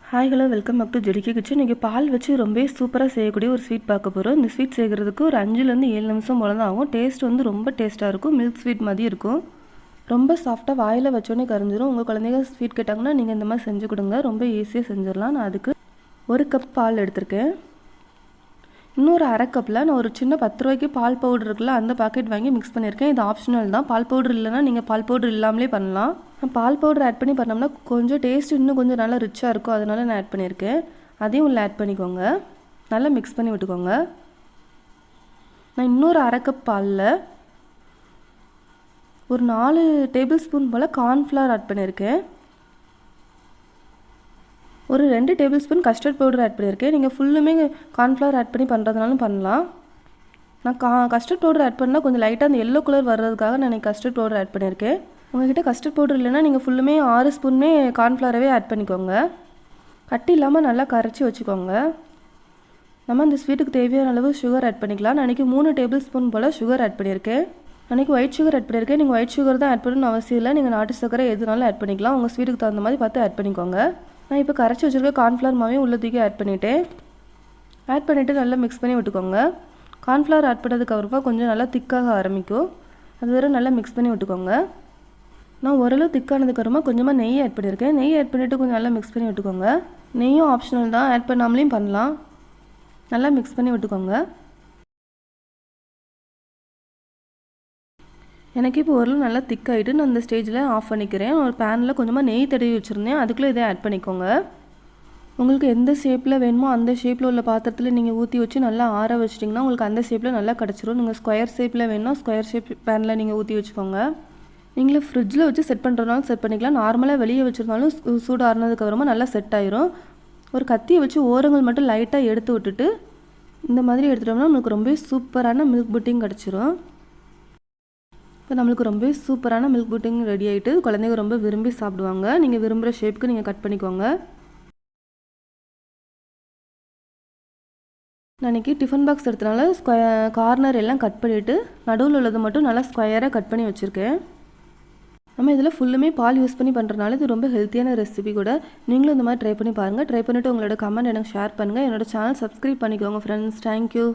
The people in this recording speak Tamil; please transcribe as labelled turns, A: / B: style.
A: Hi hello welcome back to JDK kitchen. இன்றைக்கி பால் வச்சு ரொம்ப சூப்பராக செய்யக்கூடிய ஒரு ஸ்வீட் பார்க்க போகிறோம். இந்த ஸ்வீட் செய்கிறதுக்கு ஒரு 5லேருந்து 7 நிமிஷம் போல தான் ஆகும். டேஸ்ட் வந்து ரொம்ப டேஸ்ட்டாக இருக்கும். மில்க் ஸ்வீட் மாதிரி இருக்கும். ரொம்ப சாஃப்டாக வாயில் வச்சோடனே கரைஞ்சிரும். உங்கள் குழந்தைங்க ஸ்வீட் கேட்டாங்கன்னா நீங்கள் இந்த மாதிரி செஞ்சு கொடுங்க. ரொம்ப ஈஸியாக செஞ்சிடலாம். நான் அதுக்கு 1 கப் பால் எடுத்திருக்கேன். இன்னொரு அரை கப்பில் நான் ஒரு சின்ன 10 ரூபாய்க்கு பால் பவுடர் இருக்குல்ல, அந்த பாக்கெட் வாங்கி மிக்ஸ் பண்ணியிருக்கேன். இது ஆப்ஷனல் தான். பால் பவுடர் இல்லைன்னா நீங்கள் பால் பவுடர் இல்லாமலே பண்ணலாம். பால் பவுடர் ஆட் பண்ணி பண்ணோம்னா கொஞ்சம் டேஸ்ட் இன்னும் கொஞ்சம் நல்லா ரிச்சாக இருக்கும். அதனால நான் ஆட் பண்ணியிருக்கேன். அதையும் உள்ள ஆட் பண்ணிக்கோங்க. நல்லா மிக்ஸ் பண்ணி விட்டுக்கோங்க. நான் இன்னொரு அரை கப் பாலில் ஒரு 4 டேபிள் ஸ்பூன் போல் கார்ன்ஃப்ளவர் ஆட் பண்ணியிருக்கேன். ஒரு 2 tablespoon custard powder add பண்ணியிருக்கேன். நீங்கள் ஃபுல்லுமே கார்ன்ஃப்ளவர் ஆட் பண்ணி பண்ணுறதுனாலும் பண்ணலாம். நான் கஸ்டர்ட் பவுடர் ஆட் பண்ணால் கொஞ்சம் லைட்டாக அந்த எல்லோ கலர் வர்றதுக்காக நான் கஸ்டர்ட் பவுடர் ஆட் பண்ணியிருக்கேன். உங்கள்கிட்ட கஸ்டர்ட் பவுடர் இல்லைன்னா நீங்கள் ஃபுல்லுமே 6 ஸ்பூனுமே கார்ன்ஃப்ளவரவே ஆட் பண்ணிக்கோங்க. கட்டி இல்லாமல் நல்லா கரைச்சி வச்சுக்கோங்க. நம்ம இந்த ஸ்வீட்டுக்கு தேவையான அளவு சுகர் ஆட் பண்ணிக்கலாம். நான் அன்றைக்கி 3 டேபிள் ஸ்பூன் போல் சுகர் ஆட் பண்ணியிருக்கேன். அன்றைக்கி ஒயிட் சுகர் ஆட் பண்ணியிருக்கேன். நீங்கள் ஒயிட் சுகர் தான் ஆட் பண்ணணும்னு அவசியம் இல்லை. நீங்கள் நாட்டு சக்கரை எதுனாலும் ஆட் பண்ணிக்கலாம். உங்கள் ஸ்வீட்டுக்கு தகுந்த மாதிரி பார்த்து ஆட் பண்ணிக்கோங்க. நான் இப்போ கரைச்சி வச்சுருக்க கார்ன்ஃப்ளவர் மாவையும் உள்ள தூக்கி ஆட் பண்ணிவிட்டு நல்லா மிக்ஸ் பண்ணி விட்டுக்கோங்க. கார்ன்ஃப்ளவர் ஆட் பண்ணதுக்கப்புறமா கொஞ்சம் நல்லா திக்காக ஆரம்பிக்கும். அது வரை நல்லா மிக்ஸ் பண்ணி விட்டுக்கோங்க. நான் ஓரளவு திக்கானதுக்கப்புறமா கொஞ்சமாக நெய் ஆட் பண்ணியிருக்கேன். நெய் ஆட் பண்ணிவிட்டு கொஞ்சம் நல்லா மிக்ஸ் பண்ணி விட்டுக்கோங்க. நெய்யும் ஆப்ஷனல் தான், ஆட் பண்ணாமலேயும் பண்ணலாம். நல்லா மிக்ஸ் பண்ணி விட்டுக்கோங்க. எனக்கு இப்போ ஓரளவு நல்லா திக்காகிட்டு நான் இந்த ஸ்டேஜில் ஆஃப் பண்ணிக்கிறேன். ஒரு பேனில் கொஞ்சமாக நெய் தடவி வச்சுருந்தேன். அதுக்குள்ளே இதை ஆட் பண்ணிக்கோங்க. உங்களுக்கு எந்த ஷேப்பில் வேணுமோ அந்த ஷேப்பில் உள்ள பாத்திரத்தில் நீங்கள் ஊற்றி வச்சு நல்லா ஆற வச்சிட்டிங்கன்னா உங்களுக்கு அந்த ஷேப்பில் நல்லா கிடச்சிரும். நீங்கள் ஸ்கொயர் ஷேப்பில் வேணும்னா ஸ்கொயர் ஷேப் பேனில் நீங்கள் ஊற்றி வச்சுக்கோங்க. நீங்களே ஃப்ரிட்ஜில் வச்சு செட் பண்ணுறதுனாலும் செட் பண்ணிக்கலாம். நார்மலாக வெளியே வச்சுருந்தாலும் சூடு ஆறுனதுக்கப்புறமா நல்லா செட் ஆயிரும். ஒரு கத்தியை வச்சு ஓரங்கள் மட்டும் லைட்டாக எடுத்து விட்டுட்டு இந்த மாதிரி எடுத்துட்டோம்னா நம்மளுக்கு ரொம்ப சூப்பரான மில்க் புட்டிங் கிடச்சிரும். இப்போ நம்மளுக்கு ரொம்ப சூப்பரான மில்க் புட்டிங் ரெடி ஆகிட்டு குழந்தைங்க ரொம்ப விரும்பி சாப்பிடுவாங்க. நீங்கள் விரும்புகிற ஷேப்புக்கு நீங்கள் கட் பண்ணிக்கோங்க. நான் இன்றைக்கி டிஃபன் பாக்ஸ் எடுத்தனால கார்னர் எல்லாம் கட் பண்ணிவிட்டு நடுவில் உள்ளது மட்டும் நல்லா ஸ்கொயராக கட் பண்ணி வச்சுருக்கேன். நம்ம இதில் ஃபுல்லுமே பால் யூஸ் பண்ணி பண்ணுறதுனால இது ரொம்ப ஹெல்த்தியான ரெசிபி கூட. நீங்களும் இந்த மாதிரி ட்ரை பண்ணி பாருங்கள். ட்ரை பண்ணிவிட்டு உங்களோட கமெண்ட் எனக்கு ஷேர் பண்ணுங்கள். என்னோடய சேனல் சப்ஸ்கிரைப் பண்ணிக்கோங்க ஃப்ரெண்ட்ஸ். தேங்க்யூ.